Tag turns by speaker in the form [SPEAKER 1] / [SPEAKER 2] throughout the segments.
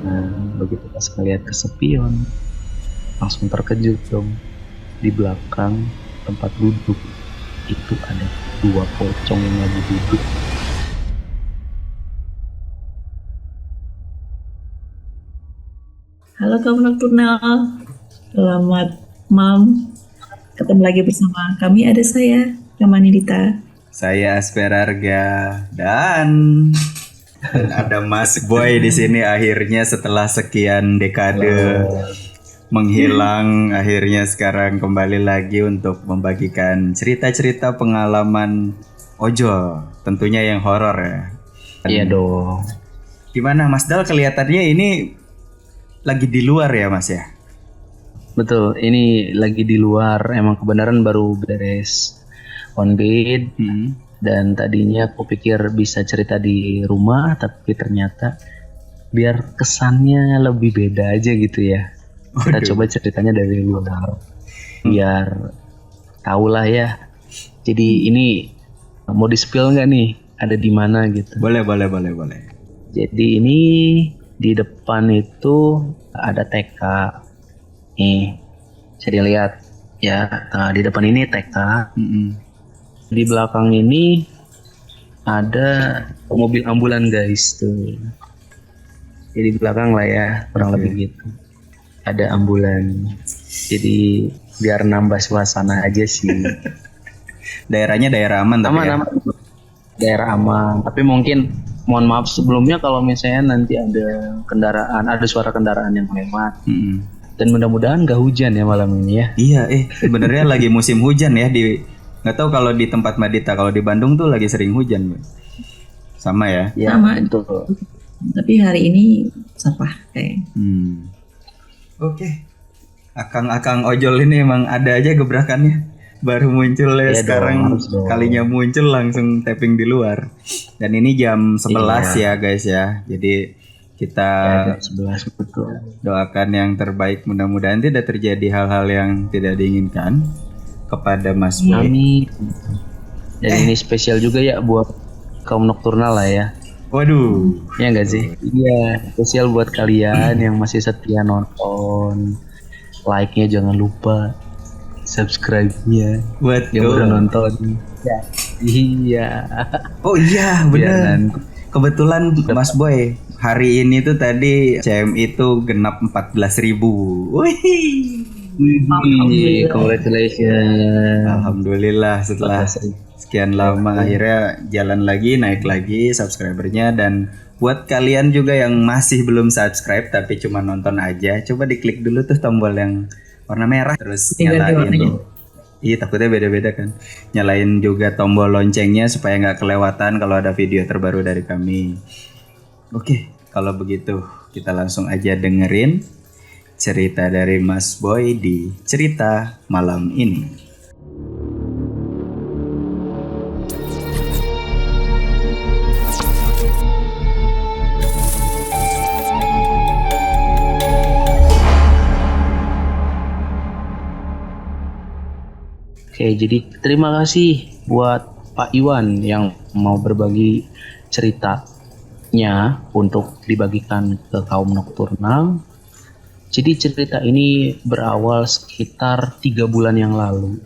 [SPEAKER 1] Nah, begitu pas ngeliat kesepian, langsung terkejut dong. Di belakang tempat duduk itu ada dua pocong yang lagi duduk.
[SPEAKER 2] Halo kaum Nocturnal, selamat malam. Ketemu lagi bersama kami, ada saya, Kamanidita.
[SPEAKER 3] Saya Asperarga dan ada Mas Boy di sini akhirnya setelah sekian dekade menghilang, akhirnya sekarang kembali lagi untuk membagikan cerita-cerita pengalaman ojol, tentunya yang horor ya.
[SPEAKER 1] Iya dong.
[SPEAKER 3] Gimana Mas Dal, kelihatannya ini lagi di luar ya Mas ya?
[SPEAKER 1] Betul, ini lagi di luar. Emang kebenaran baru beres on bed. Dan tadinya aku pikir bisa cerita di rumah, tapi ternyata biar kesannya lebih beda aja gitu ya. Kita
[SPEAKER 3] Waduh.
[SPEAKER 1] coba ceritanya dari luar, biar tahulah ya. Jadi ini mau di spill nggak nih? Ada di mana gitu?
[SPEAKER 3] Boleh.
[SPEAKER 1] Jadi ini di depan itu ada TK. Nih, bisa dilihat ya. Nah, di depan ini TK. Di belakang ini ada mobil ambulan guys tuh. Jadi di belakang lah ya, kurang lebih gitu. Ada ambulan. Jadi biar nambah suasana aja sih.
[SPEAKER 3] Daerahnya daerah aman tapi ya?
[SPEAKER 1] Aman. Daerah aman. Tapi mungkin mohon maaf sebelumnya kalau misalnya nanti ada kendaraan, ada suara kendaraan yang lewat. Dan mudah-mudahan gak hujan ya malam ini ya.
[SPEAKER 3] Iya, sebenarnya lagi musim hujan ya, nggak tahu kalau di tempat Madita, kalau di Bandung tuh lagi sering hujan, Bu. Sama ya?
[SPEAKER 1] Ya,
[SPEAKER 2] Sama.
[SPEAKER 1] betul.
[SPEAKER 2] Tapi hari ini sampah kayak.
[SPEAKER 3] Oke. Akang-akang ojol ini emang ada aja gebrakannya. Baru muncul ya
[SPEAKER 1] Iya
[SPEAKER 3] sekarang,
[SPEAKER 1] dong.
[SPEAKER 3] kalinya muncul langsung tapping di luar. Dan ini jam 11 ya guys ya. Jadi kita
[SPEAKER 1] Ya, jam 11 betul.
[SPEAKER 3] doakan yang terbaik, mudah-mudahan tidak terjadi hal-hal yang tidak diinginkan kepada Mas Boy.
[SPEAKER 1] Amin. Dan ini spesial juga ya buat kaum nokturnal lah ya.
[SPEAKER 3] Waduh.
[SPEAKER 1] Ya enggak sih? Iya, spesial buat kalian yang masih setia nonton. Like-nya jangan lupa. Subscribe-nya
[SPEAKER 3] Betul.
[SPEAKER 1] yang udah nonton. Ya. Iya.
[SPEAKER 3] Oh iya,
[SPEAKER 1] Biar
[SPEAKER 3] benar.
[SPEAKER 1] nanti.
[SPEAKER 3] Kebetulan Mas Boy, hari ini tuh tadi CMI itu genap 14.000. Wih.
[SPEAKER 1] Wih, congratulations.
[SPEAKER 3] Alhamdulillah setelah sekian lama akhirnya jalan lagi, naik lagi subscribernya. Dan buat kalian juga yang masih belum subscribe tapi cuma nonton aja, coba diklik dulu tuh tombol yang warna merah, terus nyalain. Iya, takutnya beda-beda kan. Nyalain juga tombol loncengnya supaya nggak kelewatan kalau ada video terbaru dari kami. Oke, kalau begitu kita langsung aja dengerin cerita dari Mas Boy di cerita malam ini.
[SPEAKER 1] Oke, jadi terima kasih buat Pak Iwan yang mau berbagi ceritanya untuk dibagikan ke kaum nokturnal. Jadi cerita ini berawal sekitar 3 bulan yang lalu.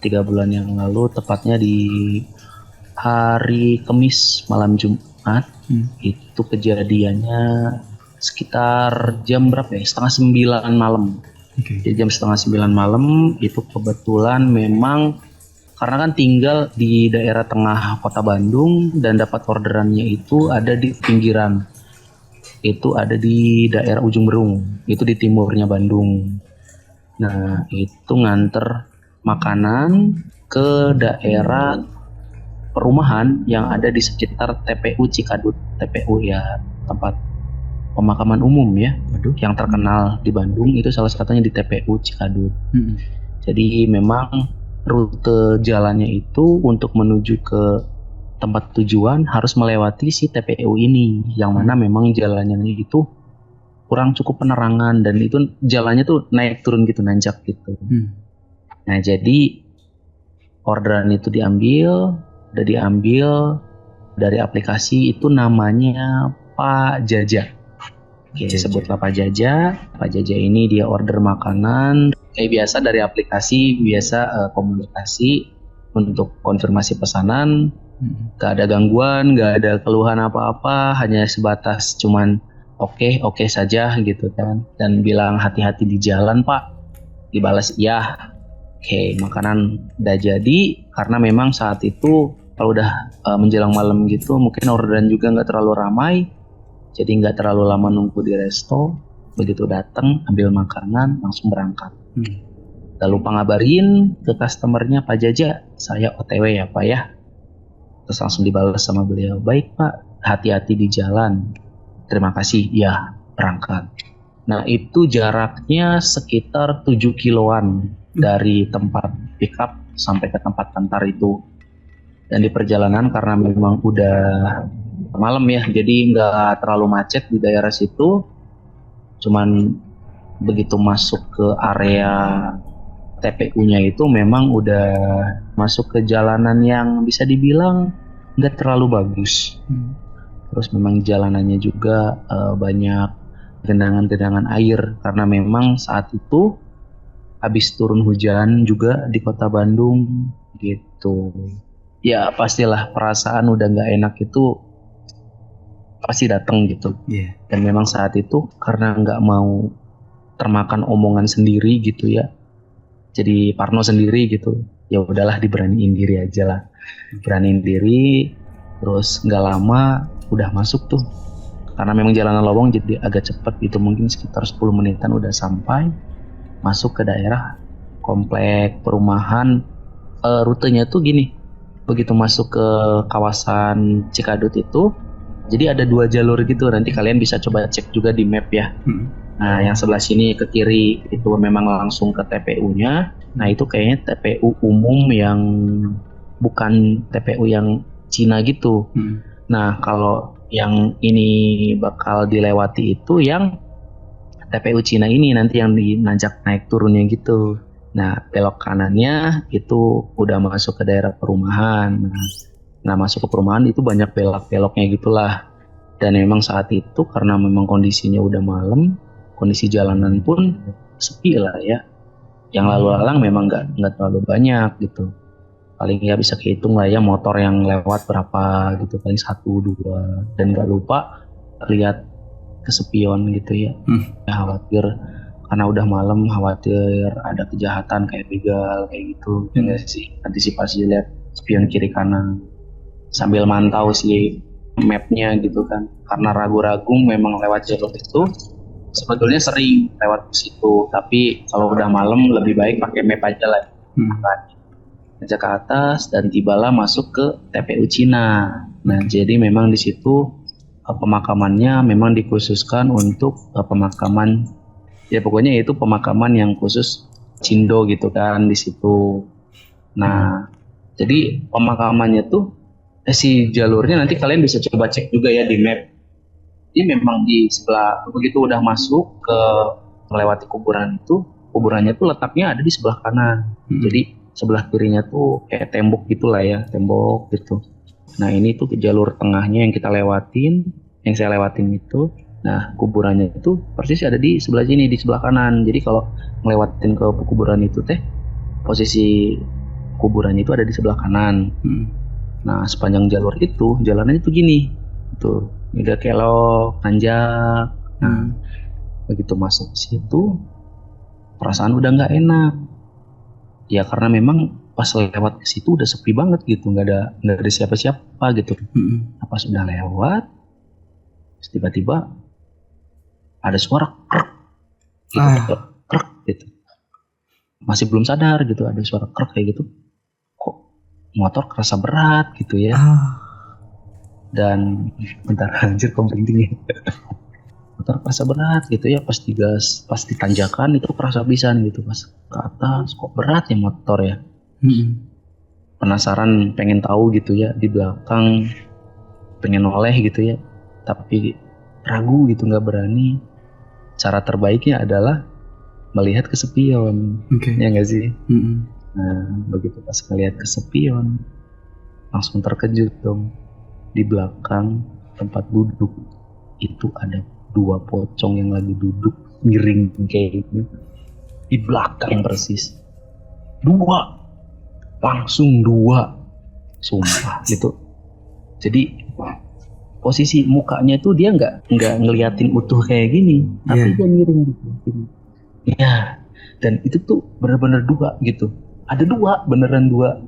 [SPEAKER 1] 3 bulan yang lalu, tepatnya di hari Kamis malam Jumat. Itu kejadiannya sekitar jam berapa ya? Setengah 9 malam. Jadi jam setengah 9 malam itu kebetulan memang karena kan tinggal di daerah tengah kota Bandung dan dapat orderannya itu ada di pinggiran. Itu ada di daerah Ujung Berung, itu di timurnya Bandung. Nah, itu nganter makanan ke daerah perumahan yang ada di sekitar TPU Cikadut. TPU ya tempat pemakaman umum ya. Yang terkenal di Bandung itu salah satunya di TPU Cikadut. Jadi memang rute jalannya itu untuk menuju ke tempat tujuan harus melewati si TPU ini, yang mana memang jalannya itu kurang cukup penerangan dan itu jalannya tuh naik turun gitu, nanjak gitu. Nah, jadi orderan itu udah diambil dari aplikasi itu namanya Pak Jaja. Oke,
[SPEAKER 3] Jaja.
[SPEAKER 1] sebutlah Pak Jaja. Pak Jaja ini dia order makanan. Kayak biasa dari aplikasi, biasa komunikasi untuk konfirmasi pesanan. Gak ada gangguan, gak ada keluhan apa-apa, hanya sebatas cuman oke saja gitu kan. Dan bilang hati-hati di jalan Pak. Dibalas iya. Oke, makanan udah jadi karena memang saat itu kalau udah menjelang malam gitu mungkin orderan juga nggak terlalu ramai. Jadi nggak terlalu lama nunggu di resto. Begitu datang ambil makanan langsung berangkat. Gak lupa ngabarin ke customernya, Pak Jaja, saya OTW ya Pak ya. Terus langsung dibalas sama beliau, baik Pak, hati-hati di jalan. Terima kasih, ya berangkat. Nah itu jaraknya sekitar 7 kiloan dari tempat pick up sampai ke tempat kantor itu. Dan di perjalanan karena memang udah malam ya, jadi nggak terlalu macet di daerah situ. Cuman begitu masuk ke area TPU-nya itu memang udah masuk ke jalanan yang bisa dibilang nggak terlalu bagus. Terus memang jalanannya juga banyak genangan-genangan air karena memang saat itu habis turun hujan juga di kota Bandung gitu. Ya pastilah perasaan udah nggak enak itu pasti datang gitu. Dan memang saat itu karena nggak mau termakan omongan sendiri gitu ya, jadi parno sendiri gitu, ya udahlah diberaniin diri aja lah. Beraniin diri, terus nggak lama udah masuk tuh karena memang jalanan lowong jadi agak cepet gitu, mungkin sekitar 10 menitan udah sampai masuk ke daerah komplek perumahan. Rutenya tuh gini, begitu masuk ke kawasan Cikadut itu jadi ada 2 jalur gitu, nanti kalian bisa coba cek juga di map ya. Nah yang sebelah sini ke kiri itu memang langsung ke TPU-nya. Nah itu kayaknya TPU umum yang bukan TPU yang Cina gitu. Nah kalau yang ini bakal dilewati itu yang TPU Cina ini nanti yang dinanjak naik turunnya gitu. Nah belok kanannya itu udah masuk ke daerah perumahan. Nah masuk ke perumahan itu banyak belok-beloknya gitulah. Dan memang saat itu karena memang kondisinya udah malam, kondisi jalanan pun sepi lah ya. Yang lalu lalang memang nggak terlalu banyak gitu. Paling ya bisa kehitung lah ya motor yang lewat berapa gitu, paling 1-2. Dan nggak lupa lihat kesepian gitu ya. Ya khawatir karena udah malam, khawatir ada kejahatan kayak begal kayak gitu. Ya sih, antisipasi lihat spion kiri kanan sambil mantau si mapnya gitu kan, karena ragu-ragu memang lewat jalur itu sebetulnya sering lewat situ, tapi kalau udah malam lebih baik pakai map aja lah. Aja ke atas dan tibalah masuk ke TPU Cina. Nah jadi memang di situ pemakamannya memang dikhususkan untuk pemakaman ya pokoknya itu pemakaman yang khusus Cindo gitu kan di situ. Nah jadi pemakamannya tuh si jalurnya nanti kalian bisa coba cek juga ya di map. Ini memang di sebelah begitu udah masuk ke melewati kuburan itu, kuburannya tuh letaknya ada di sebelah kanan. Jadi sebelah kirinya tuh kayak tembok gitulah ya, tembok gitu. Nah ini tuh ke jalur tengahnya yang kita lewatin, yang saya lewatin itu. Nah kuburannya itu persis ada di sebelah sini, di sebelah kanan. Jadi kalau ngelewatin ke kuburan itu teh, posisi kuburannya itu ada di sebelah kanan. Nah sepanjang jalur itu jalanannya tuh gini, tuh udah kelok, nanjak. Nah begitu masuk ke situ, perasaan udah nggak enak. Ya karena memang pas lewat ke situ udah sepi banget gitu, nggak ada siapa-siapa gitu. Nah, pas udah lewat, terus tiba-tiba ada suara krek, gitu, krek gitu. Masih belum sadar gitu, ada suara krek kayak gitu. Motor kerasa berat gitu ya. Dan bentar anjir kompenting ya. Motor kerasa berat gitu ya, pas digas, pas ditanjakan itu kerasa pisan gitu, pas ke atas kok berat ya motor ya. Penasaran pengen tahu gitu ya, di belakang pengen noleh gitu ya, tapi ragu gitu, nggak berani. Cara terbaiknya adalah melihat kesepian, ya nggak sih? Nah, begitu pas ngeliat kesepian, langsung terkejut dong. Di belakang tempat duduk itu ada dua pocong yang lagi duduk miring kayak gitu di belakang persis. Langsung dua, sumpah gitu. Jadi posisi mukanya tuh dia nggak ngeliatin utuh kayak gini, tapi dia miring gitu. Ya, dan itu tuh benar-benar dua gitu. Ada dua, beneran dua.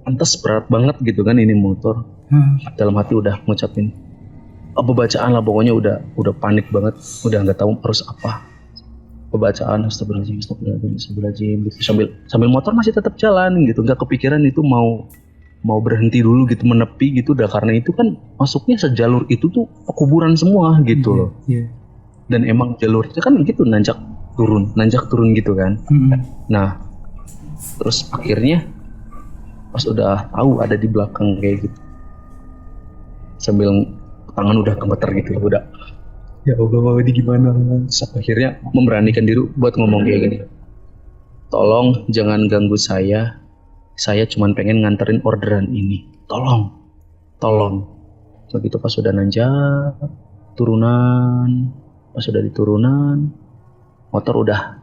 [SPEAKER 1] Pantes berat banget gitu kan ini motor. Dalam hati udah ngucapin apa bacaan lah, pokoknya udah panik banget, udah nggak tahu harus apa. Pembacaan astagfirullahaladzim gitu, sambil motor masih tetap jalan gitu, nggak kepikiran itu mau berhenti dulu gitu, menepi gitu, udah karena itu kan masuknya sejalur itu tuh pekuburan semua gitu loh. Dan emang jalurnya kan gitu nanjak turun gitu kan. Nah terus akhirnya pas udah tahu ada di belakang kayak gitu, sambil tangan udah gemeter gitu, udah ya Allah ini gimana. Sampai akhirnya memberanikan diri buat ngomong kayak gini, tolong jangan ganggu saya cuman pengen nganterin orderan ini, tolong. Begitu pas udah nanjak turunan, pas udah di turunan motor udah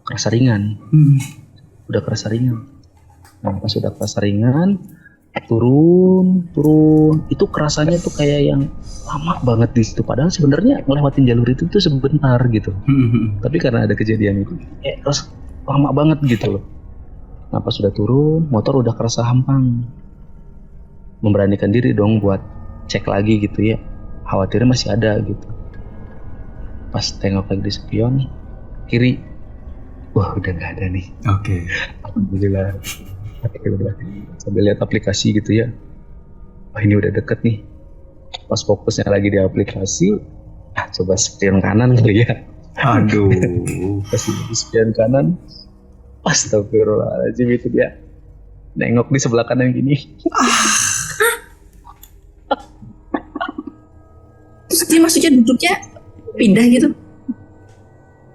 [SPEAKER 1] kerasa ringan. Nah pas udah kerasa ringan, turun itu kerasanya tuh kayak yang lama banget di situ, padahal sebenarnya ngelewatin jalur itu tuh sebentar gitu. Tapi karena ada kejadian itu terus lama banget gitu loh. Nah pas sudah turun motor udah kerasa hampang, memberanikan diri dong buat cek lagi gitu ya, khawatirnya masih ada gitu. Pas tengok lagi di spion kiri, wah udah nggak ada nih. Alhamdulillah. Sambil lihat aplikasi gitu ya, ini udah deket nih. Pas fokusnya lagi di aplikasi, coba spion kanan kali ya.
[SPEAKER 3] Aduh.
[SPEAKER 1] Pas di spion kanan, astagfirullahaladzim, itu dia nengok di sebelah kanan gini.
[SPEAKER 2] Terus dia maksudnya duduknya pindah gitu?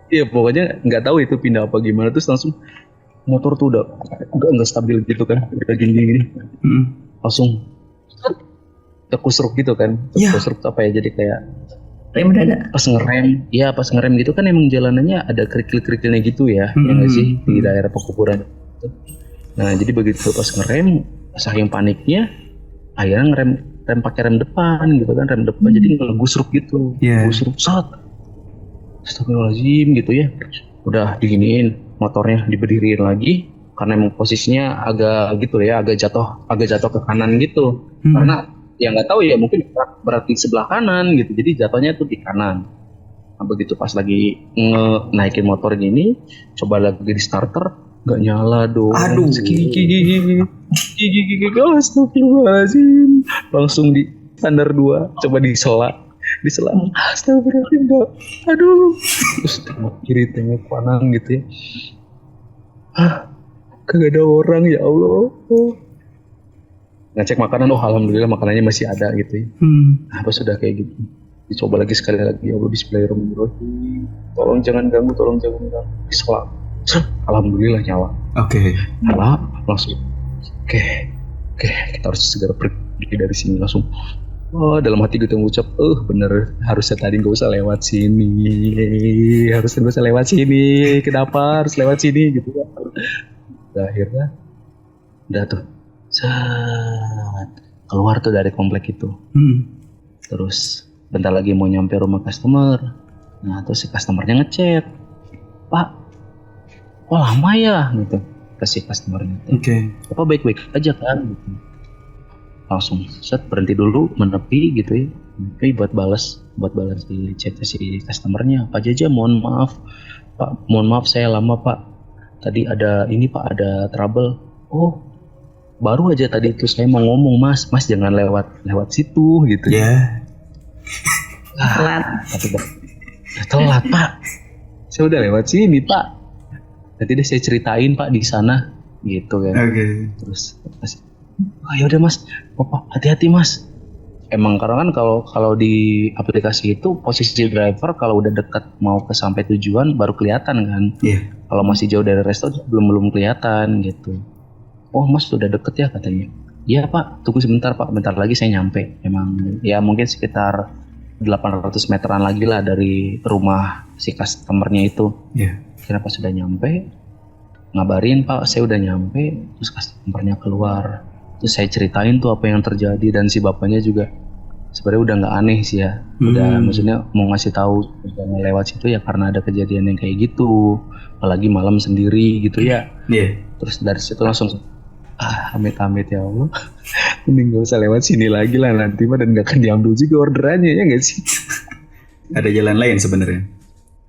[SPEAKER 1] Iya pokoknya nggak tahu itu pindah apa gimana, terus langsung motor tuh udah nggak stabil gitu kan, udah gini. Langsung terkusruk gitu kan. Terkusruk apa ya, jadi kayak
[SPEAKER 2] rem mendadak.
[SPEAKER 1] Pas ngerem gitu kan emang jalanannya ada kerikil-kerikilnya gitu ya, ya nggak sih, di daerah pekuburan. Nah jadi begitu pas ngerem, saking paniknya akhirnya ngerem pakai rem depan gitu kan, rem depan jadi ngegusruk gitu. Gusruk sat. Astagfirullahaladzim gitu ya. Udah diginiin, motornya diberdiriin lagi karena emang posisinya agak gitu ya, agak jatuh ke kanan gitu. Karena ya nggak tahu ya, mungkin berat di sebelah kanan gitu, jadi jatuhnya tuh di kanan. Nah begitu pas lagi naikin motor gini, coba lagi di starter nggak nyala dong.
[SPEAKER 3] Aduh.
[SPEAKER 1] Astagfirullahaladzim, langsung di standar 2, coba disela. Astagfirullahaladzim, enggak. Aduh. Terus tengok kiri, tengok kanan gitu ya. Kagak ada orang, ya Allah. Ngecek makanan, alhamdulillah makanannya masih ada gitu ya. Nah pas sudah kayak gitu, dicoba lagi sekali lagi, ya Allah bismillahirrahmanirrahim. Tolong jangan ganggu. Disela. Alhamdulillah nyala. Nyala langsung. Oke, kita harus segera pergi dari sini langsung. Dalam hati gue ngucap, bener harusnya tadi gak usah lewat sini, kenapa harus lewat sini gitu kan. Akhirnya udah tuh keluar tuh dari komplek itu. Terus bentar lagi mau nyampe rumah customer. Nah terus si customernya ngechat, Pak, kok lama ya gitu, ke si customernya. Apa baik-baik aja kan gitu. Langsung berhenti dulu, menepi gitu ya, menepi buat balas di chat si customernya. Pak Jaja, mohon maaf saya lama Pak, tadi ada trouble. Baru aja tadi itu saya mau ngomong mas jangan lewat situ gitu ya. Telat Pak, saya udah lewat sini Pak, nanti deh saya ceritain Pak di sana gitu kan. Terus ya udah mas, hati-hati mas. Emang karena kan kalau di aplikasi itu posisi driver kalau udah dekat mau ke sampai tujuan baru kelihatan kan. Kalau masih jauh dari resto belum kelihatan gitu. Mas sudah deket ya katanya. Iya Pak, tunggu sebentar Pak, bentar lagi saya nyampe. Emang ya mungkin sekitar 800 meteran lagi lah dari rumah si customernya itu.
[SPEAKER 3] Iya.
[SPEAKER 1] Kira pas sudah nyampe, ngabarin Pak saya udah nyampe, terus customernya keluar. Terus saya ceritain tuh apa yang terjadi dan si bapaknya juga sebenarnya udah nggak aneh sih ya. Udah maksudnya mau ngasih tahu jangan lewat situ ya karena ada kejadian yang kayak gitu. Apalagi malam sendiri gitu ya.
[SPEAKER 3] Iya.
[SPEAKER 1] Terus dari situ langsung amit-amit ya Allah. Mending gak usah lewat sini lagi lah nanti mah dan gak akan diambil juga orderannya ya nggak sih?
[SPEAKER 3] Ada jalan lain sebenarnya.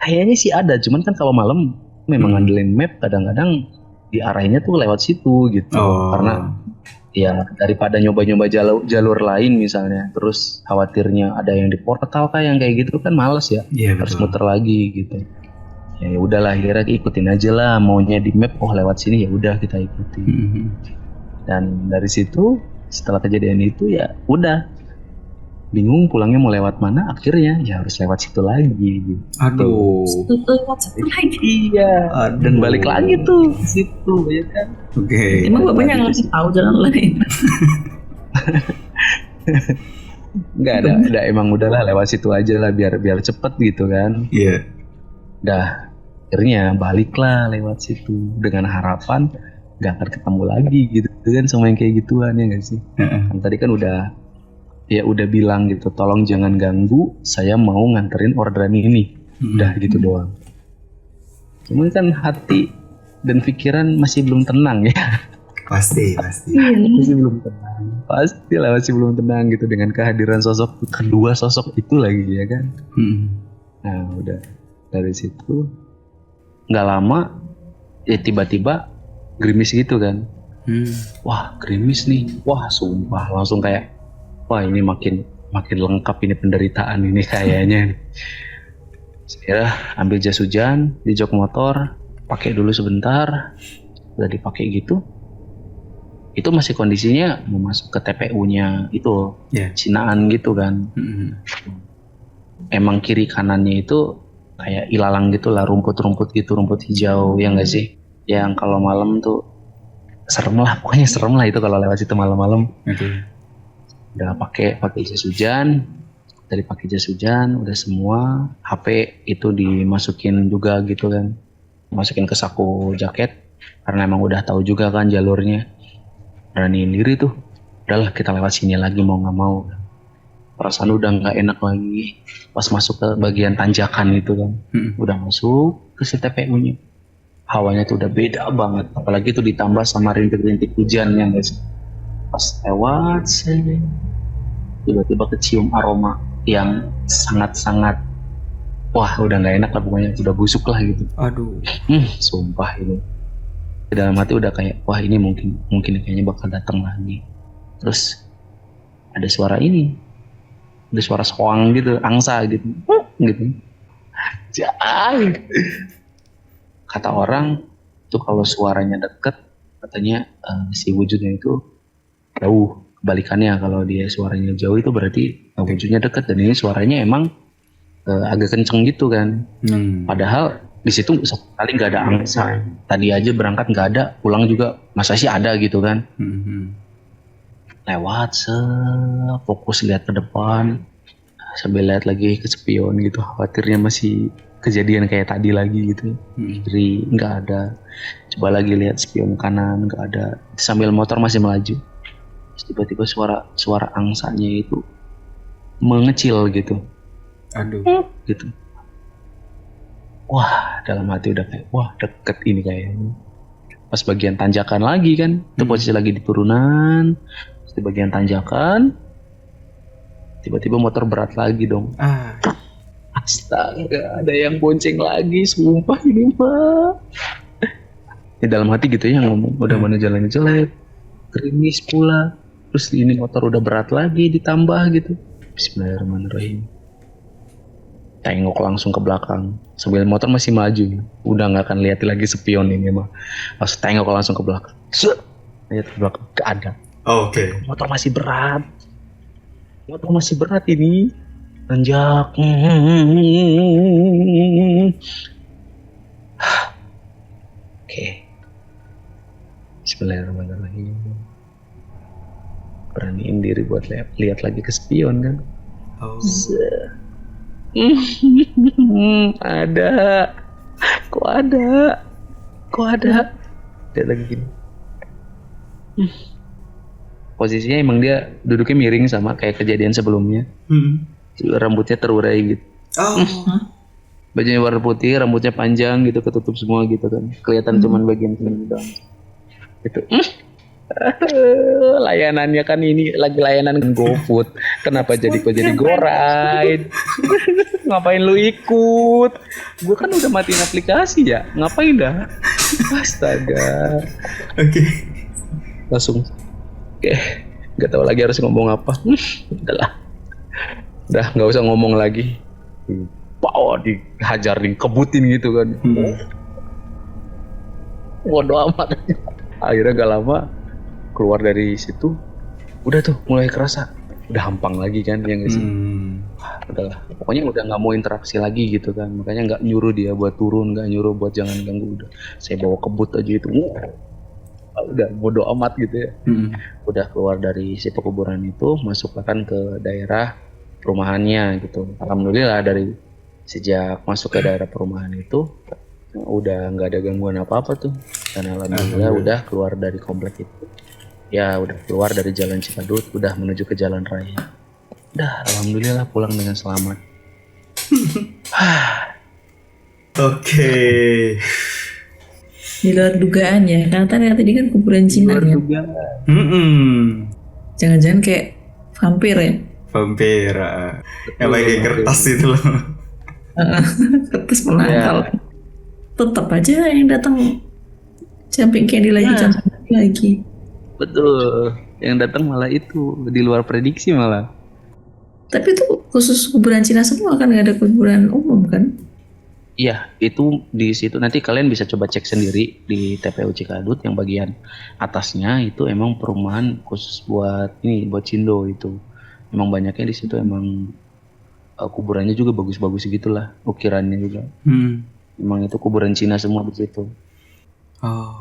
[SPEAKER 1] Kayaknya sih ada, cuman kan kalau malam memang ngandelin map kadang-kadang diarahinnya tuh lewat situ gitu. Karena ya daripada nyoba-nyoba jalur lain misalnya, terus khawatirnya ada yang di portal yang kayak gitu kan males ya.
[SPEAKER 3] Iya,
[SPEAKER 1] harus
[SPEAKER 3] betul.
[SPEAKER 1] muter lagi gitu. Ya udahlah akhirnya ikutin aja lah, maunya di map lewat sini ya udah kita ikuti. Dan dari situ setelah kejadian itu ya udah bingung pulangnya mau lewat mana, akhirnya ya harus lewat situ lagi gitu.
[SPEAKER 3] Aduh.
[SPEAKER 2] Lewat situ lagi.
[SPEAKER 1] Iya.
[SPEAKER 3] Aduh.
[SPEAKER 1] Dan balik lagi tuh ke situ ya kan.
[SPEAKER 3] Oke.
[SPEAKER 2] Emang bapaknya nggak ngasih tahu jalan lain?
[SPEAKER 1] Nggak ada emang udahlah lewat situ aja lah biar cepet gitu kan.
[SPEAKER 3] Iya.
[SPEAKER 1] Dah akhirnya baliklah lewat situ dengan harapan nggak akan ketemu lagi gitu kan sama yang kayak gituan ya nggak sih. Kan tadi kan udah bilang gitu, tolong jangan ganggu, saya mau nganterin orderan ini. Udah gitu doang. Cuman kan hati dan pikiran masih belum tenang ya.
[SPEAKER 3] Pasti.
[SPEAKER 1] Masih belum tenang. Pastilah masih belum tenang gitu dengan kehadiran kedua sosok itu lagi ya kan. Nah udah dari situ nggak lama ya tiba-tiba gerimis gitu kan. Wah gerimis nih, wah sumpah langsung kayak wah ini makin lengkap ini penderitaan ini kayaknya. Saya ambil jas hujan di jok motor, pakai dulu sebentar, udah dipakai gitu. Itu masih kondisinya mau masuk ke TPU-nya itu, Cinaan gitu kan. Emang kiri kanannya itu kayak ilalang gitu lah, rumput-rumput gitu, rumput hijau ya nggak sih? Yang kalau malam tuh serem lah, pokoknya serem lah itu kalau lewat situ malam-malam. Udah pakai jas hujan, dari pakai jas hujan udah semua, HP itu dimasukin juga gitu kan, masukin ke saku jaket karena emang udah tahu juga kan jalurnya. Beraniin diri tuh, udahlah kita lewat sini lagi mau nggak mau. Perasaan udah nggak enak lagi pas masuk ke bagian tanjakan itu kan. Udah masuk ke si TPU-nya, hawanya tuh udah beda banget, apalagi tuh ditambah sama rintik-rintik hujan yang guys. Pas lewat tiba-tiba kecium aroma yang sangat-sangat wah udah nggak enak lah pokoknya, udah busuk lah gitu.
[SPEAKER 3] Aduh.
[SPEAKER 1] Sumpah ini dalam hati udah kayak wah ini mungkin kayaknya bakal datang lagi. Terus ada suara soang gitu, angsa gitu jauh. Kata orang tuh kalau suaranya deket katanya si wujudnya itu jauh. Kebalikannya kalau dia suaranya jauh itu berarti wujudnya dekat, dan ini suaranya emang agak kenceng gitu kan. Padahal di situ sekali nggak ada angsa. Tadi aja berangkat nggak ada, pulang juga masa sih ada gitu kan. Lewat fokus lihat ke depan sambil lihat lagi ke spion gitu, khawatirnya masih kejadian kayak tadi lagi gitu. Kiri nggak ada, coba lagi lihat spion kanan nggak ada, sambil motor masih melaju. Tiba-tiba suara angsanya itu mengecil gitu.
[SPEAKER 3] Aduh.
[SPEAKER 1] Gitu. Wah, dalam hati udah kayak wah deket ini kayaknya. Pas bagian tanjakan lagi kan, itu posisi lagi di turunan, di bagian tanjakan, tiba-tiba motor berat lagi dong. Astaga, ada yang bonceng lagi, sumpah ini mah. Di dalam hati gitu ya ngomong, udah mana jalannya jelek, gerimis pula. Terus ini motor udah berat lagi ditambah gitu. Bismillahirrahmanirrahim. Tengok langsung ke belakang sambil motor masih maju. Udah nggak akan lihat lagi spion ini mah. Pas tengok langsung ke belakang. Lihat ke belakang gak ada.
[SPEAKER 3] Oke.
[SPEAKER 1] Motor masih berat. Ini. Nanjak. Oke. Bismillahirrahmanirrahim. Beraniin diri buat lihat lagi ke spion kan. Ada. Kok ada? Kok ada? Dia lagi gini. Posisinya emang dia duduknya miring sama kayak kejadian sebelumnya. Rambutnya terurai gitu.
[SPEAKER 3] Oh.
[SPEAKER 1] Bajunya warna putih, rambutnya panjang gitu, ketutup semua gitu kan. Kelihatan cuman bagian sini doang. Gitu. Layanannya kan ini lagi layanan GoFood. Kenapa jadi kok jadi GoRide? Ngapain lu ikut? Gue kan udah matiin aplikasi ya. Ngapain dah? Astaga.
[SPEAKER 3] Oke.
[SPEAKER 1] Langsung. Oke. Gak tahu lagi harus ngomong apa. Udahlah. Udah nggak usah ngomong lagi. Wow, dihajar, dikebutin gitu kan. Bodoh amat. Akhirnya gak lama keluar dari situ, udah tuh mulai kerasa, udah hampang lagi kan, yang nggak sih? Udahlah, pokoknya udah nggak mau interaksi lagi gitu kan, makanya nggak nyuruh dia buat turun, nggak nyuruh buat jangan ganggu, udah saya bawa kebut aja itu, udah bodo amat gitu ya. Udah keluar dari si pekuburan itu, masuk kan ke daerah perumahannya gitu. Alhamdulillah dari sejak masuk ke daerah perumahan itu udah nggak ada gangguan apa-apa tuh, dan alhamdulillah udah keluar dari komplek itu. Ya udah keluar dari jalan Cikadut, udah menuju ke jalan raya. Udah alhamdulillah pulang dengan selamat.
[SPEAKER 2] Di luar dugaan ya, karena tadi kan kuburan Cina ya. Jangan-jangan kayak vampir ya.
[SPEAKER 3] Vampir. Yang pakai kertas itu loh.
[SPEAKER 2] Kertas penangkal. Tetap aja yang datang jumping candy lagi.
[SPEAKER 1] Betul, yang datang malah itu di luar prediksi malah.
[SPEAKER 2] Tapi itu khusus kuburan Cina semua kan, nggak ada kuburan umum kan?
[SPEAKER 1] Iya, itu di situ nanti kalian bisa coba cek sendiri di TPU Cikadut yang bagian atasnya itu emang perumahan khusus buat Cindo itu. Emang banyaknya di situ emang kuburannya juga bagus-bagus gitulah, ukirannya juga. Emang itu kuburan Cina semua di situ.
[SPEAKER 3] Oh.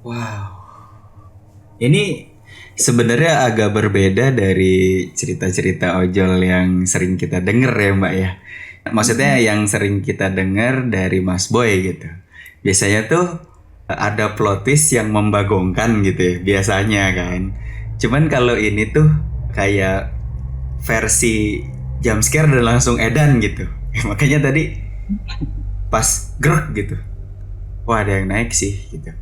[SPEAKER 3] Wow. Ini sebenarnya agak berbeda dari cerita-cerita ojol yang sering kita dengar ya Mbak ya. Maksudnya yang sering kita dengar dari Mas Boy gitu. Biasanya tuh ada plot twist yang membagongkan gitu ya biasanya kan. Cuman kalau ini tuh kayak versi jump scare dan langsung edan gitu. Makanya tadi pas gerak gitu. Wah ada yang naik sih gitu.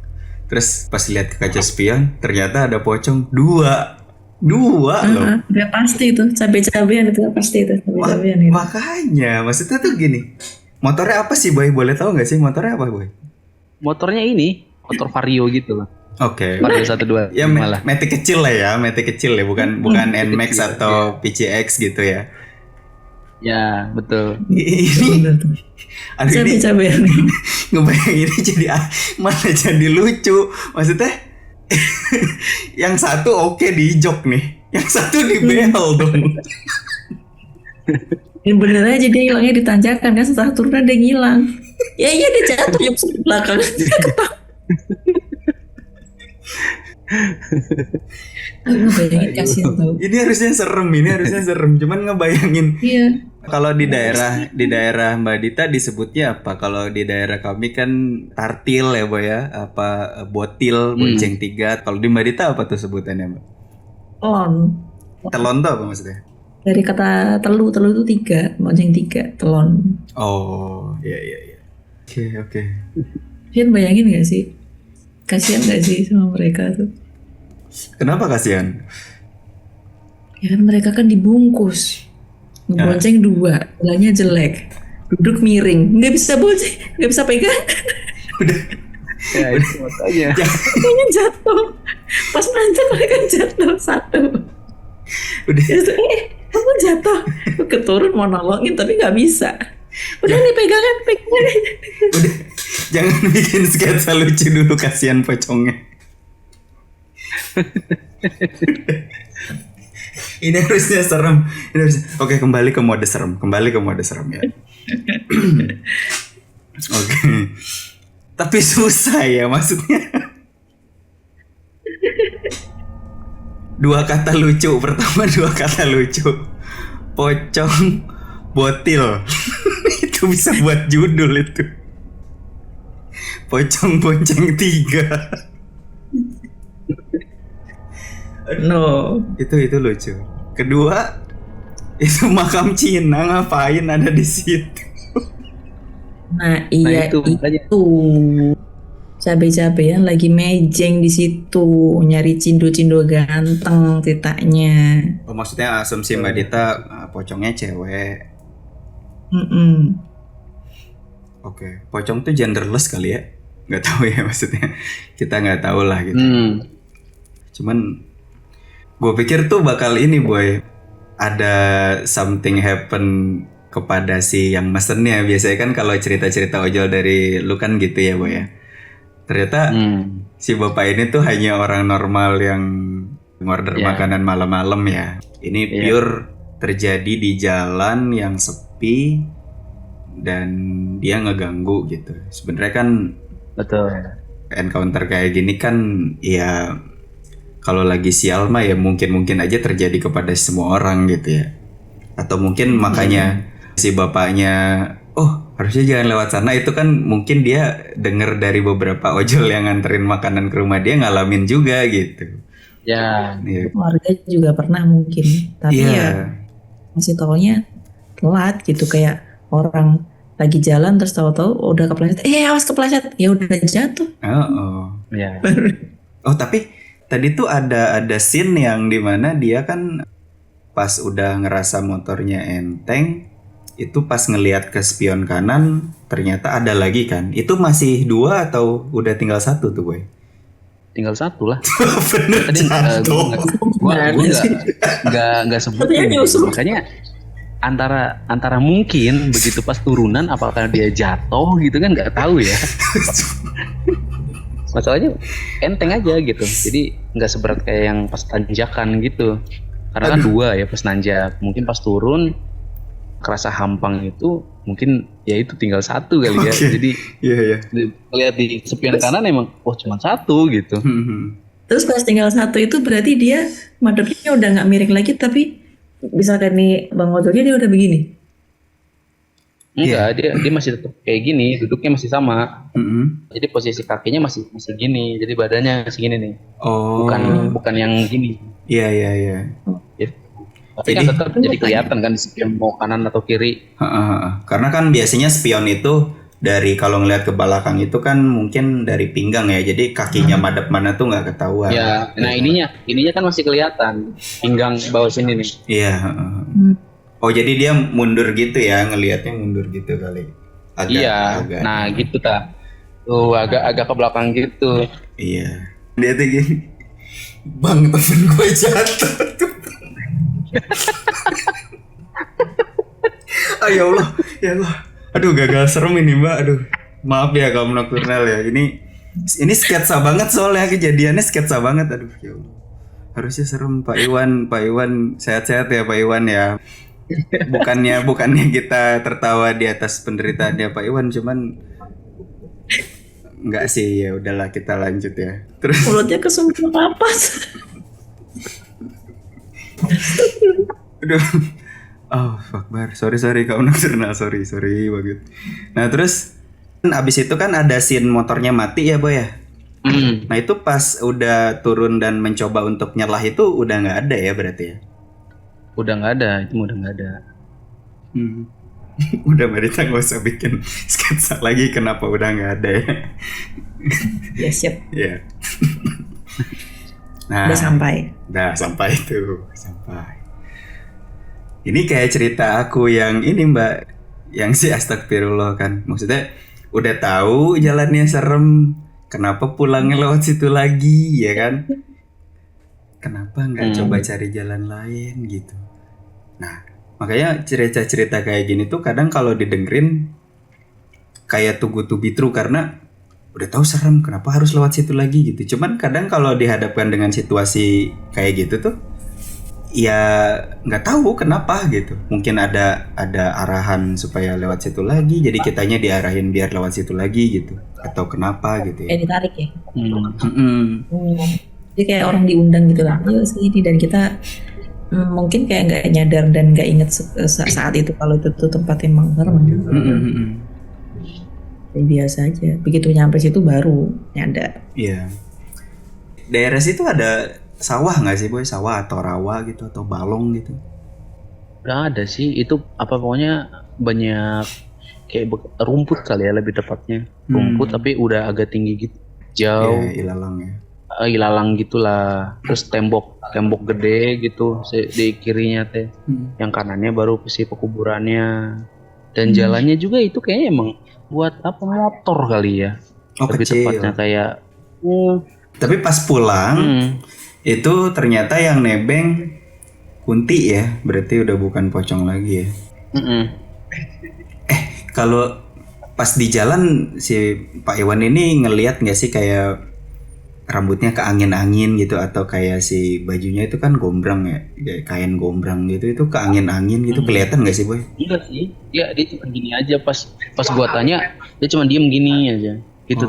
[SPEAKER 3] Terus pas lihat ke kaca spion ternyata ada pocong dua loh.
[SPEAKER 2] Udah pasti itu cabai-cabean itu pasti itu cabai-cabean itu.
[SPEAKER 3] Makanya maksudnya tuh gini, motornya apa sih Boy? Boleh tahu nggak sih motornya apa Boy?
[SPEAKER 1] Motornya ini motor Vario gitu lah.
[SPEAKER 3] Oke.
[SPEAKER 1] Vario 12
[SPEAKER 3] Ya
[SPEAKER 1] malah.
[SPEAKER 3] Matic kecil lah ya, Matic kecil ya, bukan NMAX atau PCX gitu ya.
[SPEAKER 1] Ya betul.
[SPEAKER 3] Ini aduh ini
[SPEAKER 2] Cabai-cabean.
[SPEAKER 3] ngebayangin ini jadi mana jadi lucu. Maksudnya yang satu oke di jok nih, yang satu di behel dong.
[SPEAKER 2] Yang bener aja dia hilangnya ditanjakan kan, setelah turun dia ngilang. Ya iya dia jatuh yang di belakang. Dia ketawa. Ngebayangin kasihan tau.
[SPEAKER 3] Ini harusnya serem, cuman ngebayangin.
[SPEAKER 2] Iya.
[SPEAKER 3] Kalau di daerah Mbak Dita disebutnya apa? Kalau di daerah kami kan tartil ya Boy ya, apa botil, bonceng 3. Kalau di Mbak Dita apa tuh sebutannya Mbak? Telon tuh apa maksudnya?
[SPEAKER 2] Dari kata telu itu 3, bonceng 3, telon.
[SPEAKER 3] Oh, iya. Oke.
[SPEAKER 2] Kalian bayangin gak sih? Kasihan gak sih sama mereka tuh?
[SPEAKER 3] Kenapa kasihan?
[SPEAKER 2] Ya kan mereka kan dibungkus. Ngebonceng 2, bilangnya jelek. Duduk miring, nggak bisa bonceng, nggak bisa pegang.
[SPEAKER 3] Udah.
[SPEAKER 1] Ya itu makanya.
[SPEAKER 2] Makanya jatuh. Pas nanjak mereka jatuh satu.
[SPEAKER 3] Udah.
[SPEAKER 2] Kamu jatuh. Keturun mau nolongin tapi nggak bisa. Udah nih pegangan.
[SPEAKER 3] Udah. Jangan bikin sketsa lucu dulu, kasihan pocongnya. Ini harusnya serem. Oke, kembali ke mode serem ya. Oke. Tapi susah ya maksudnya. Pertama dua kata lucu. Pocong, Botil. Itu bisa buat judul itu. Pocong Bonceng 3.
[SPEAKER 2] No.
[SPEAKER 3] Itu lucu. Kedua, itu makam Cina ngapain ada di situ?
[SPEAKER 2] Nah, iya
[SPEAKER 1] itu makanya.
[SPEAKER 2] itu. Cabe-cabean lagi mejeng di situ, nyari cindo-cindo ganteng ceritanya.
[SPEAKER 3] Oh, maksudnya asumsi Mbak Dita pocongnya cewek.
[SPEAKER 2] Mm-mm.
[SPEAKER 3] Oke, pocong tuh genderless kali ya? Nggak tahu ya maksudnya. Kita nggak tahu lah gitu. Cuman gue pikir tuh bakal ini boy, ada something happen kepada si yang mesennya. Biasanya kan kalau cerita-cerita ojol dari lu kan gitu ya boy ya. Ternyata si bapak ini tuh hanya orang normal yang ngorder makanan malam-malam ya. Ini pure terjadi di jalan yang sepi dan dia ngeganggu gitu. Sebenarnya kan
[SPEAKER 1] Betul.
[SPEAKER 3] encounter kayak gini kan ya kalau lagi sial mah ya mungkin aja terjadi kepada semua orang gitu ya. Atau mungkin makanya si bapaknya harusnya jangan lewat sana, itu kan mungkin dia denger dari beberapa ojol yang nganterin makanan ke rumah dia ngalamin juga gitu.
[SPEAKER 1] Ya.
[SPEAKER 2] Keluarga juga pernah mungkin, tapi ya masih taunya telat gitu, kayak orang lagi jalan terus tahu-tahu udah kepleset, awas kepleset, ya udah jatuh.
[SPEAKER 1] Ya.
[SPEAKER 3] Tapi tadi tuh ada scene yang dimana dia kan pas udah ngerasa motornya enteng, itu pas ngelihat ke spion kanan ternyata ada lagi kan. Itu masih 2 atau udah tinggal 1 tuh boy?
[SPEAKER 1] Tinggal 1 lah.
[SPEAKER 3] Bener
[SPEAKER 1] Tadi
[SPEAKER 3] jatuh.
[SPEAKER 1] gue nggak sebutin gitu. Makanya antara mungkin begitu pas turunan apakah dia jatuh gitu kan nggak tahu ya. Masalahnya enteng aja gitu. Jadi nggak seberat kayak yang pas tanjakan gitu. Karena kan 2 ya pas nanjak. Mungkin pas turun kerasa hampang itu mungkin ya itu tinggal 1 kali ya. Jadi lihat di spion kanan emang cuma 1 gitu.
[SPEAKER 2] Terus pas tinggal 1 itu berarti dia madepnya udah nggak miring lagi, tapi misalkan nih Bang Ojolnya dia udah begini.
[SPEAKER 1] Enggak, dia masih tetap kayak gini, duduknya masih sama. Jadi posisi kakinya masih gini, jadi badannya segini nih. Bukan yang gini.
[SPEAKER 3] Iya.
[SPEAKER 1] Tapi kan tetap jadi kelihatan kan di spion mau kanan atau kiri.
[SPEAKER 3] Karena kan biasanya spion itu dari kalau ngelihat ke belakang itu kan mungkin dari pinggang ya, jadi kakinya madep mana tuh nggak ketahuan.
[SPEAKER 1] Ya, nah ininya kan masih kelihatan pinggang bawah sini nih.
[SPEAKER 3] Iya. Oh jadi dia mundur gitu ya, ngelihatnya mundur gitu kali. Agak.
[SPEAKER 1] Nah gitu ta. Tuh agak ke belakang gitu.
[SPEAKER 3] Iya. Dia tuh gini, Bang temen gue jatuh. Ya Allah. Aduh gagal serem ini Mbak. Aduh maaf ya kaum Nocturnal ya. Ini sketsa banget soalnya, kejadiannya sketsa banget. Aduh ya Allah. Harusnya serem Pak Iwan sehat-sehat ya Pak Iwan ya. Bukannya kita tertawa di atas penderitaannya Pak Iwan, cuman enggak sih, ya udahlah kita lanjut ya. Terus
[SPEAKER 2] mulutnya kesumpul napas.
[SPEAKER 3] Aduh. Fakbar. Sorry kaum Nocturnal, sorry banget. Nah, terus abis itu kan ada scene motornya mati ya, Boy ya? Nah, itu pas udah turun dan mencoba untuk nyelah itu udah nggak ada ya berarti ya?
[SPEAKER 1] Udah nggak ada, itu udah nggak ada.
[SPEAKER 3] Udah Marita nggak usah bikin sketsa lagi kenapa udah nggak ada ya?
[SPEAKER 2] Ya siap.
[SPEAKER 3] Iya. Nah,
[SPEAKER 2] udah sampai
[SPEAKER 3] tuh. Ini kayak cerita aku yang ini Mbak, yang si astagfirullah kan. Maksudnya udah tahu jalannya serem, kenapa pulangnya lewat situ lagi ya kan? Kenapa nggak coba cari jalan lain gitu? Nah, makanya cerita-cerita kayak gini tuh kadang kalau didengerin kayak too good to be true, karena udah tahu serem, kenapa harus lewat situ lagi gitu. Cuman kadang kalau dihadapkan dengan situasi kayak gitu tuh ya nggak tahu kenapa gitu. Mungkin ada arahan supaya lewat situ lagi, jadi kitanya diarahin biar lewat situ lagi gitu, atau kenapa gitu ya.
[SPEAKER 2] Kayak ditarik ya. Jadi kayak orang diundang gitu lah, ayo sini, dan kita mungkin kayak nggak nyadar dan nggak inget saat itu kalau itu tuh tempat emang serem. Kayak biasa aja. Begitu nyampe situ baru nyadar.
[SPEAKER 3] Iya. Daerah situ ada sawah nggak sih boy? Sawah atau rawa gitu atau balong gitu?
[SPEAKER 1] Nggak ada sih, itu apa pokoknya banyak kayak rumput kali ya lebih tepatnya. Rumput tapi udah agak tinggi gitu. Jauh.
[SPEAKER 3] Iya, ilalang ya.
[SPEAKER 1] Ilalang gitulah. Terus tembok gede gitu di kirinya teh. Yang kanannya baru si pekuburannya. Dan jalannya juga itu kayaknya emang buat apa motor kali ya.
[SPEAKER 3] Oh,
[SPEAKER 1] lebih
[SPEAKER 3] kecil.
[SPEAKER 1] tepatnya kayak
[SPEAKER 3] Tapi pas pulang itu ternyata yang nebeng Kunti ya, berarti udah bukan pocong lagi ya. Kalau pas di jalan si Pak Iwan ini ngelihat nggak sih kayak rambutnya keangin-angin gitu atau kayak si bajunya itu kan gombrang ya, kayak kain gombrang gitu, itu keangin-angin gitu, kelihatan nggak sih boy?
[SPEAKER 1] Enggak sih, ya dia cuma gini aja pas gua tanya dia cuma diem gini aja gitu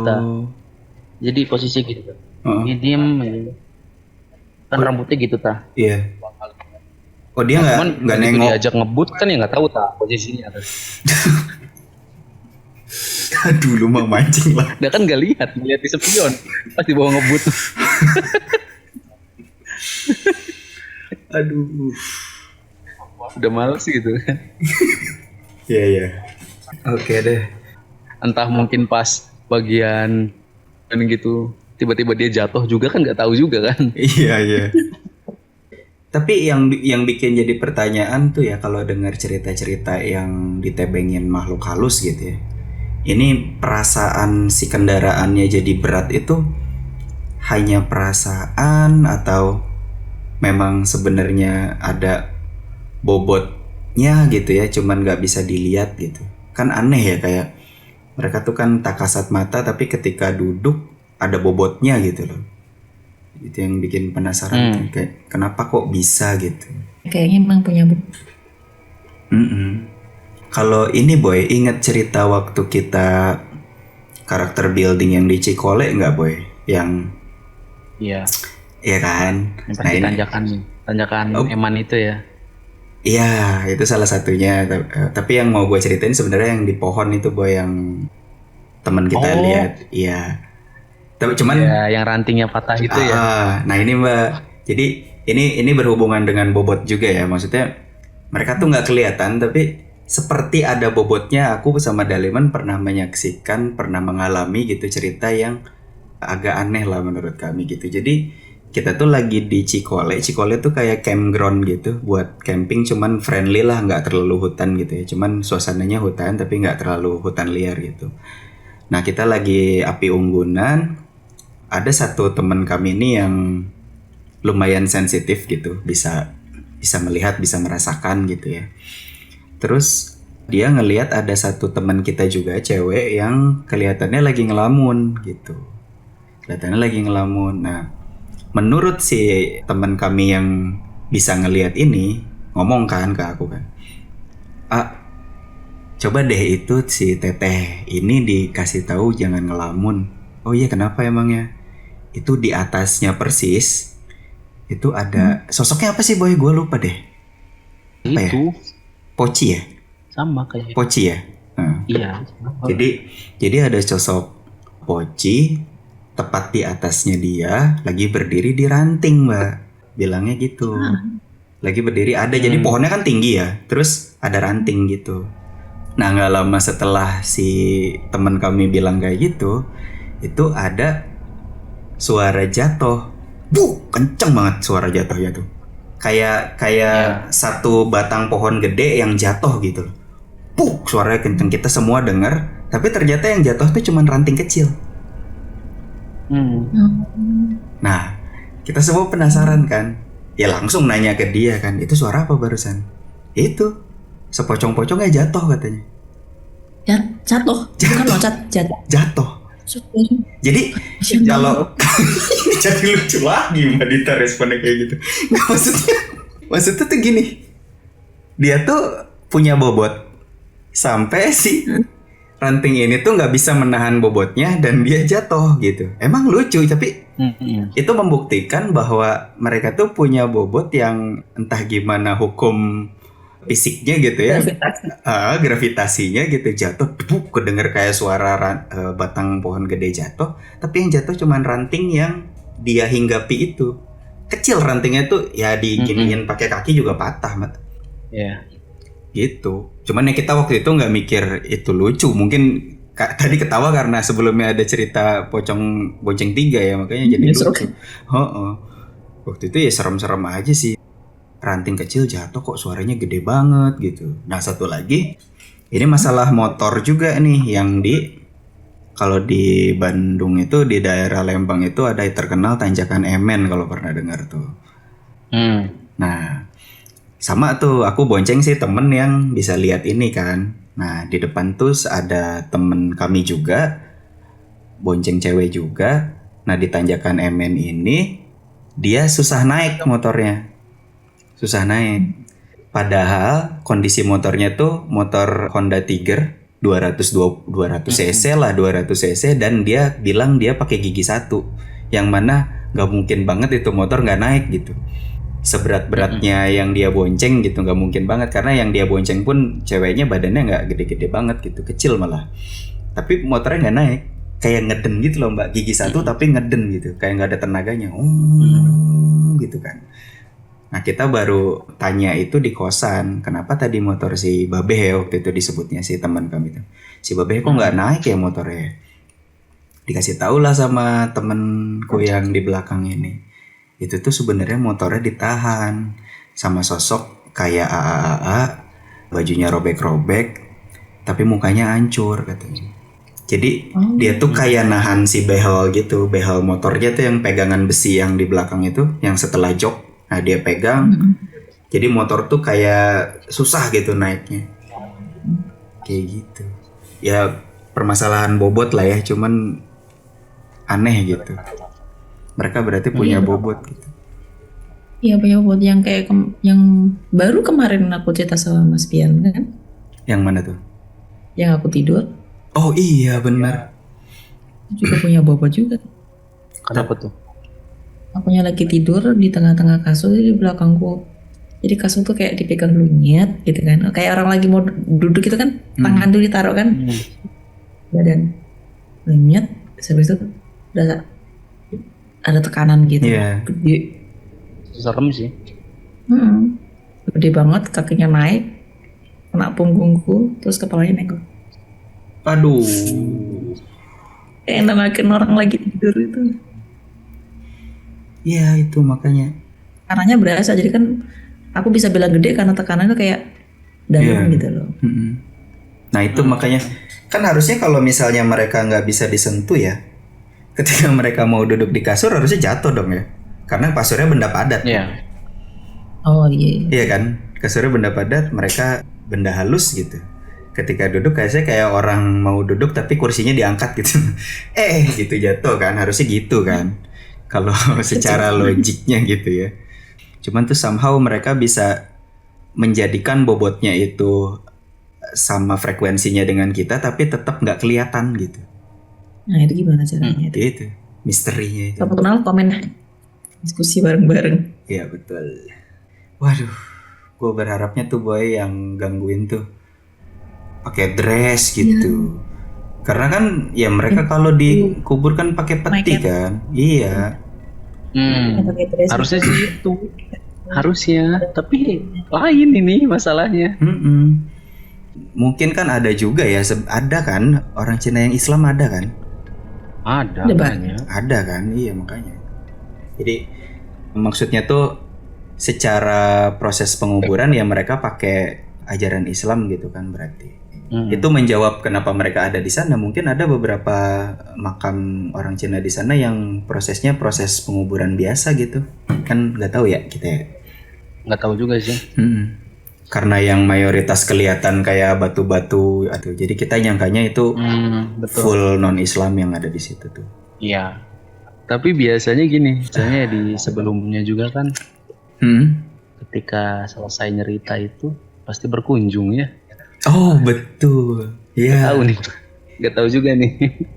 [SPEAKER 1] jadi posisi gitu dia diem aja kan rambutnya gitu
[SPEAKER 3] Iya. Oh dia nggak
[SPEAKER 1] begitu
[SPEAKER 3] nengok.
[SPEAKER 1] diajak ngebut kan ya nggak tahu posisinya
[SPEAKER 3] Aduh lu mah mancing lah.
[SPEAKER 1] dia kan nggak lihat di spion pas dibawa ngebut.
[SPEAKER 3] Aduh.
[SPEAKER 1] Udah males gitu kan.
[SPEAKER 3] Iya. Oke deh.
[SPEAKER 1] Entah mungkin pas bagian dan gitu tiba-tiba dia jatuh juga kan nggak tahu juga kan.
[SPEAKER 3] Iya. Tapi yang bikin jadi pertanyaan tuh ya kalau dengar cerita-cerita yang ditebengin makhluk halus gitu ya. Ini perasaan si kendaraannya jadi berat itu hanya perasaan atau memang sebenarnya ada bobotnya gitu ya, cuman nggak bisa dilihat gitu. Kan aneh ya, kayak mereka tuh kan tak kasat mata tapi ketika duduk ada bobotnya gitu loh. Itu yang bikin penasaran kayak kenapa kok bisa gitu.
[SPEAKER 2] Kayaknya emang punya
[SPEAKER 3] Kalau ini boy, inget cerita waktu kita karakter building yang di Cikole nggak boy? Yang
[SPEAKER 1] Iya
[SPEAKER 3] kan?
[SPEAKER 1] yang pasti tanjakan Eman itu ya.
[SPEAKER 3] Iya, itu salah satunya. Tapi yang mau gue ceritain sebenarnya yang di pohon itu boy, yang teman kita lihat. Iya. Tapi cuman
[SPEAKER 1] ya, yang rantingnya patah itu ya.
[SPEAKER 3] Nah ini mbak, jadi ini berhubungan dengan bobot juga ya. Maksudnya mereka tuh nggak kelihatan tapi seperti ada bobotnya. Aku sama Daliman pernah menyaksikan, pernah mengalami gitu cerita yang agak aneh lah menurut kami gitu. Jadi kita tuh lagi di Cikole tuh kayak campground gitu buat camping, cuman friendly lah, nggak terlalu hutan gitu ya. Cuman suasananya hutan tapi nggak terlalu hutan liar gitu. Nah kita lagi api unggunan. Ada satu teman kami ini yang lumayan sensitif gitu, bisa melihat, bisa merasakan gitu ya. Terus dia ngelihat ada satu teman kita juga cewek yang kelihatannya lagi ngelamun gitu. Nah, menurut si teman kami yang bisa ngelihat ini ngomong kan ke aku kan, coba deh itu si teteh ini dikasih tahu jangan ngelamun. Oh iya kenapa emangnya? Itu di atasnya persis itu ada sosoknya apa sih boy? Gue lupa deh. Apa
[SPEAKER 1] itu
[SPEAKER 3] ya? Poci ya?
[SPEAKER 1] Sama kayak
[SPEAKER 3] Poci ya?
[SPEAKER 1] iya.
[SPEAKER 3] Jadi ada sosok Poci tepat di atasnya dia lagi berdiri di ranting mbak, bilangnya gitu. Lagi berdiri ada, jadi pohonnya kan tinggi ya, terus ada ranting gitu. Nah nggak lama setelah si teman kami bilang kayak gitu, itu ada suara jatuh, kenceng banget suara jatuhnya tuh, kayak satu batang pohon gede yang jatuh gitu, suaranya kenceng, kita semua dengar, tapi ternyata yang jatuh tuh cuman ranting kecil. Nah kita semua penasaran kan, ya langsung nanya ke dia kan, itu suara apa barusan? Itu sepocong-pocongnya jatuh katanya.
[SPEAKER 2] Jatuh. Bukan loncat,
[SPEAKER 3] Jatuh. Jadi kalau ini jadi lucu lagi mbak Dita responnya kayak gitu. Nah, maksudnya tuh gini, dia tuh punya bobot sampai si ranting ini tuh nggak bisa menahan bobotnya dan dia jatuh gitu. Emang lucu, tapi itu membuktikan bahwa mereka tuh punya bobot yang entah gimana hukum fisiknya gitu ya, gravitasinya gitu, jatuh debuk, kedenger kayak suara batang pohon gede jatuh, tapi yang jatuh cuman ranting yang dia hinggapi itu. Kecil rantingnya tuh ya, diginiin pakai kaki juga patah, Mat.
[SPEAKER 1] Iya.
[SPEAKER 3] Gitu. Cuman ya kita waktu itu nggak mikir itu lucu. Mungkin tadi ketawa karena sebelumnya ada cerita pocong bonceng 3 ya, makanya jadi lucu. Waktu itu ya serem-serem aja sih. Ranting kecil jatuh kok suaranya gede banget gitu. Nah, satu lagi, ini masalah motor juga nih yang kalau di Bandung itu, di daerah Lembang itu ada terkenal tanjakan Emen, kalau pernah dengar tuh. Nah, sama tuh, aku bonceng sih temen yang bisa lihat ini kan. Nah, di depan tuh ada temen kami juga, bonceng cewek juga. Nah, di tanjakan Emen ini, dia susah naik motornya. Susah naik. Padahal kondisi motornya tuh motor Honda Tiger 200 cc lah, 200 cc, dan dia bilang dia pakai gigi 1. Yang mana gak mungkin banget itu motor gak naik gitu. Seberat-beratnya yang dia bonceng gitu, nggak mungkin banget, karena yang dia bonceng pun ceweknya badannya nggak gede-gede banget gitu, kecil malah, tapi motornya nggak naik, kayak ngeden gitu loh Mbak, gigi 1 tapi ngeden gitu, kayak nggak ada tenaganya, gitu kan. Nah, kita baru tanya itu di kosan, kenapa tadi motor si Babeh ya, waktu itu disebutnya si teman kami tuh, si Babeh kok nggak naik ya motornya. Dikasih tahu lah sama temenku yang di belakang ini, itu tuh sebenarnya motornya ditahan sama sosok kayak AAA, bajunya robek-robek, tapi mukanya hancur katanya. Jadi dia tuh kayak nahan si behel gitu, behel motornya tuh yang pegangan besi yang di belakang itu, yang setelah jok, nah dia pegang. Jadi motor tuh kayak susah gitu naiknya, kayak gitu. Ya permasalahan bobot lah ya, cuman aneh gitu. Mereka berarti punya bobot gitu.
[SPEAKER 2] Iya, punya bobot yang kayak yang baru kemarin aku cerita sama Mas Pian kan.
[SPEAKER 3] Yang mana tuh?
[SPEAKER 2] Yang aku tidur.
[SPEAKER 3] Oh iya benar.
[SPEAKER 2] Juga punya bobot juga.
[SPEAKER 1] Kenapa tuh?
[SPEAKER 2] Akunya lagi tidur di tengah-tengah kasur, di belakangku. Jadi kasur tuh kayak dipegang lunyet gitu kan. Kayak orang lagi mau duduk gitu kan, tangan tuh ditaruh kan. Badan lunyet, habis itu udah ada tekanan gitu. Gede.
[SPEAKER 1] Serem sih.
[SPEAKER 2] Gede banget, kakinya naik, kena punggungku, terus kepalanya nengok.
[SPEAKER 3] Aduh.
[SPEAKER 2] Kayak namakin orang lagi tidur itu.
[SPEAKER 3] Iya itu makanya.
[SPEAKER 2] Tekanannya berasa, jadi kan aku bisa bilang gede karena tekanannya kayak dalam gitu loh.
[SPEAKER 3] Nah itu makanya, kan harusnya kalau misalnya mereka nggak bisa disentuh ya, ketika mereka mau duduk di kasur harusnya jatuh dong ya, karena kasurnya benda padat.
[SPEAKER 1] Iya.
[SPEAKER 2] Oh iya.
[SPEAKER 3] Iya kan, kasurnya benda padat, mereka benda halus gitu. Ketika duduk kayak orang mau duduk tapi kursinya diangkat gitu, gitu jatuh kan, harusnya gitu kan. Kalau secara logiknya gitu ya. Cuman tuh somehow mereka bisa menjadikan bobotnya itu sama frekuensinya dengan kita, tapi tetap nggak kelihatan gitu.
[SPEAKER 2] Nah itu gimana caranya itu?
[SPEAKER 3] Itu misterinya itu.
[SPEAKER 2] Kalau kenal komen diskusi bareng-bareng.
[SPEAKER 3] Iya betul. Waduh, gue berharapnya tuh boy yang gangguin tuh pakai dress gitu. Karena kan ya mereka kalau dikubur kan pakai peti kan. Iya.
[SPEAKER 1] Harusnya sih itu. Harusnya, tapi lain ini masalahnya.
[SPEAKER 3] Mungkin kan ada juga ya, ada kan orang Cina yang Islam ada kan?
[SPEAKER 1] Ada banyak.
[SPEAKER 3] Ada kan, iya makanya. Jadi maksudnya tuh secara proses penguburan ya mereka pakai ajaran Islam gitu kan berarti. Itu menjawab kenapa mereka ada di sana. Mungkin ada beberapa makam orang Cina di sana yang prosesnya proses penguburan biasa gitu. Kan nggak tahu ya kita ya.
[SPEAKER 1] Nggak tahu juga sih.
[SPEAKER 3] Karena yang mayoritas kelihatan kayak batu-batu atau jadi kita nyangkanya itu full non-Islam yang ada di situ tuh.
[SPEAKER 1] Iya. Tapi biasanya gini, misalnya di sebelumnya juga kan, ketika selesai nyerita itu pasti berkunjung ya.
[SPEAKER 3] Oh betul. Iya.
[SPEAKER 1] Tahu nih. Nggak tahu juga nih.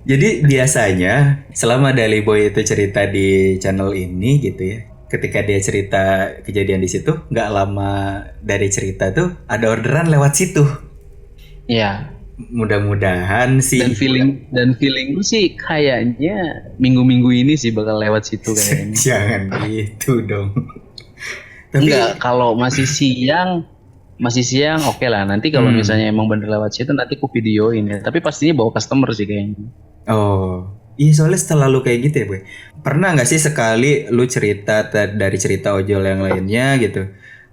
[SPEAKER 3] Jadi biasanya selama Daily Boy itu cerita di channel ini gitu ya, ketika dia cerita kejadian di situ, nggak lama dari cerita tuh ada orderan lewat situ.
[SPEAKER 1] Ya.
[SPEAKER 3] Mudah-mudahan sih.
[SPEAKER 1] Dan feelingku sih kayaknya minggu-minggu ini sih bakal lewat situ kayaknya.
[SPEAKER 3] Jangan gitu dong. Tapi
[SPEAKER 1] Enggak, kalau masih siang oke lah. Nanti kalau misalnya emang bener lewat situ nanti aku videoin ya. Tapi pastinya bawa customer sih kayaknya.
[SPEAKER 3] oh, iya soalnya selalu kayak gitu ya, Boy. Pernah nggak sih sekali lu cerita dari cerita ojol yang lainnya gitu,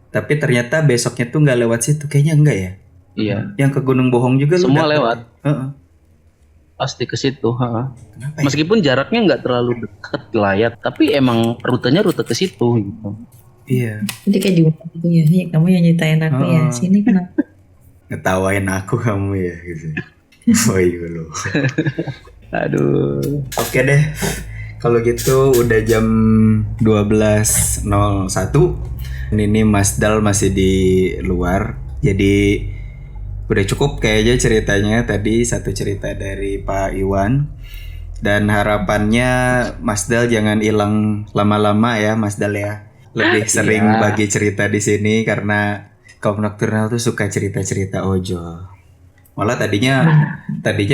[SPEAKER 3] tapi ternyata besoknya tuh nggak lewat situ? Kayaknya enggak ya?
[SPEAKER 1] Iya.
[SPEAKER 3] Yang ke Gunung Bohong juga lu
[SPEAKER 1] Semua
[SPEAKER 3] dapet
[SPEAKER 1] lewat.
[SPEAKER 3] ya? Heeh.
[SPEAKER 1] Pasti ke situ.
[SPEAKER 3] Kenapa ya?
[SPEAKER 1] Meskipun jaraknya nggak terlalu dekat lah ya, tapi emang rutenya rute ke situ gitu.
[SPEAKER 3] Iya.
[SPEAKER 2] Jadi kayak diundang gitu ya. Ya kamu yang nyeritain aku ya. Sini kenapa?
[SPEAKER 3] Ngetawain aku kamu ya gitu. Oh iya lo.
[SPEAKER 1] Aduh.
[SPEAKER 3] Oke deh. Kalau gitu udah jam 12.01. Ini Mas Dal masih di luar. Jadi udah cukup kayaknya ceritanya tadi, satu cerita dari Pak Iwan. Dan harapannya Mas Dal jangan hilang lama-lama ya Mas Dal ya. Lebih sering bagi cerita di sini karena kaum nokturnal tuh suka cerita-cerita ojol. Malah tadinya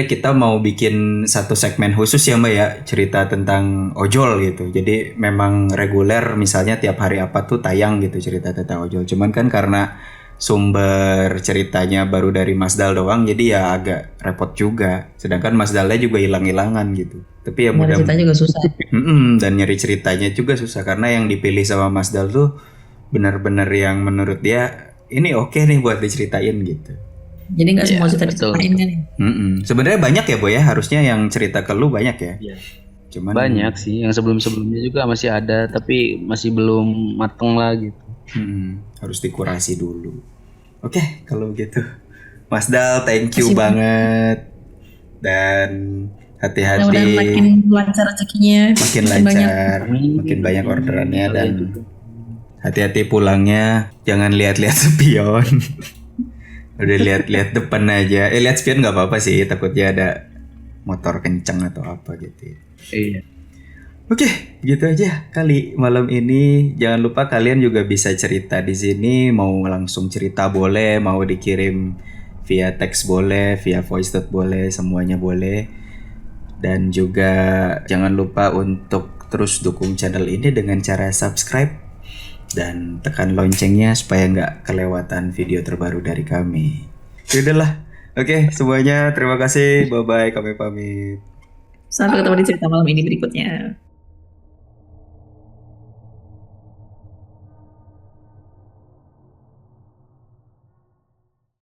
[SPEAKER 3] kita mau bikin satu segmen khusus ya Mbak ya, cerita tentang ojol gitu. Jadi memang reguler misalnya tiap hari apa tuh tayang gitu cerita tentang ojol. Cuman kan karena sumber ceritanya baru dari Mas Dal doang, jadi ya agak repot juga. Sedangkan Mas Dalnya juga hilang-hilangan gitu. Tapi ya
[SPEAKER 2] Nyari cerita juga susah.
[SPEAKER 3] dan nyari ceritanya juga susah karena yang dipilih sama Mas Dal tuh benar-benar yang menurut dia ini oke nih buat diceritain gitu.
[SPEAKER 2] Jadi nggak semua cerita
[SPEAKER 1] betul.
[SPEAKER 2] diceritain kan ya.
[SPEAKER 3] Sebenarnya banyak ya Boy ya, harusnya yang cerita ke lu banyak ya.
[SPEAKER 1] Iya.
[SPEAKER 3] Cuman
[SPEAKER 1] Banyak sih, yang sebelum-sebelumnya juga masih ada, tapi masih belum mateng lah gitu.
[SPEAKER 3] harus dikurasi dulu. Oke, kalau gitu. Mas Dal, thank you
[SPEAKER 2] Makasih
[SPEAKER 3] banget. Dan hati-hati.
[SPEAKER 2] Mudah-mudahan makin lancar rezekinya.
[SPEAKER 3] Makin
[SPEAKER 2] banyak.
[SPEAKER 3] lancar, makin banyak orderannya dan hati-hati pulangnya. Jangan lihat-lihat spion. Udah lihat-lihat depan aja. Lihat spion nggak apa-apa sih, takutnya ada motor kenceng atau apa gitu.
[SPEAKER 1] Iya.
[SPEAKER 3] Oke, gitu aja kali malam ini. Jangan lupa kalian juga bisa cerita di sini. Mau langsung cerita boleh, mau dikirim via teks boleh, via voice note boleh, semuanya boleh. Dan juga jangan lupa untuk terus dukung channel ini dengan cara subscribe dan tekan loncengnya supaya nggak kelewatan video terbaru dari kami. Yaudahlah, oke semuanya terima kasih, bye bye, kami pamit.
[SPEAKER 2] Sampai ketemu di cerita malam ini berikutnya.